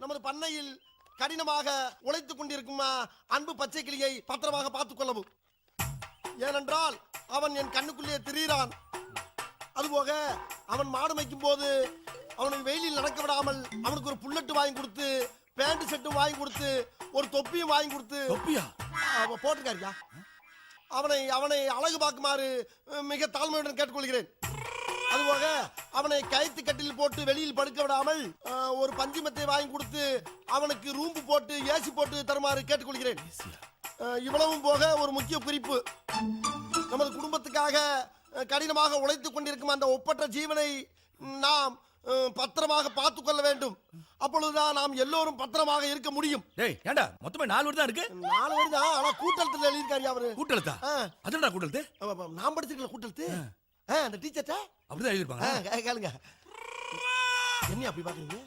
நமது பண்ணையில் கடினமாக உழைத்துக் கொண்டிருக்கும் அன்பு பச்சை கிளியை பத்திரமாக பார்த்துக் கொள்ளவும். ஏனென்றால் அவன் என் கண்ணுக்குள்ளே திரிகிறான். அதுபோக அவன் மாடு மேய்க்கும் போது அவனுக்கு வெயிலில் நடக்க விடாமல் அவனுக்கு ஒரு புல்லட்டு வாங்கி கொடுத்து, பேண்ட் செட்டும் வாங்கி கொடுத்து, ஒரு தொப்பியும் வாங்கி கொடுத்து போட்டிருக்காருயா. அவனை அவனை அழகு பார்க்குமாறு மிக தாழ்மையுடன் கேட்டுக்கொள்கிறேன். அதுபோக அவனை கயிற்று கட்டில் போட்டு வெளியில் படுக்க விடாமல் ஒரு பஞ்சுமத்தை வாங்கி கொடுத்து அவனுக்கு ரூம்பு போட்டு ஏசி போட்டு தருமாறு கேட்டுக்கொள்கிறேன். இவ்வளவும் போக ஒரு முக்கிய குறிப்பு, நமது குடும்பத்துக்காக கடினமாக உழைத்துக் கொண்டிருக்கும் அந்த ஒப்பற்ற ஜீவனை நாம் பத்திரமாக பார்த்துக் கொள்ள வேண்டும். அப்பொழுதுதான் நாம் எல்லோரும் பத்திரமாக இருக்க முடியும். ஏண்டா மொத்தமே 4 வரி தான் இருக்கு. 4 வரி தான், ஆனா கூட்டெழுத்துல எழுதிருக்காரு அவரு. கூட்டெழுத்தா? அதுடா கூட்டெழுத்து. நான் படிச்சிருக்கல கூட்டெழுத்து. அந்த டீச்சர்ட்ட அப்படிதான் எழுதிருப்பாங்க. கேளுங்க. என்ன அப்படி பாக்குறீங்க?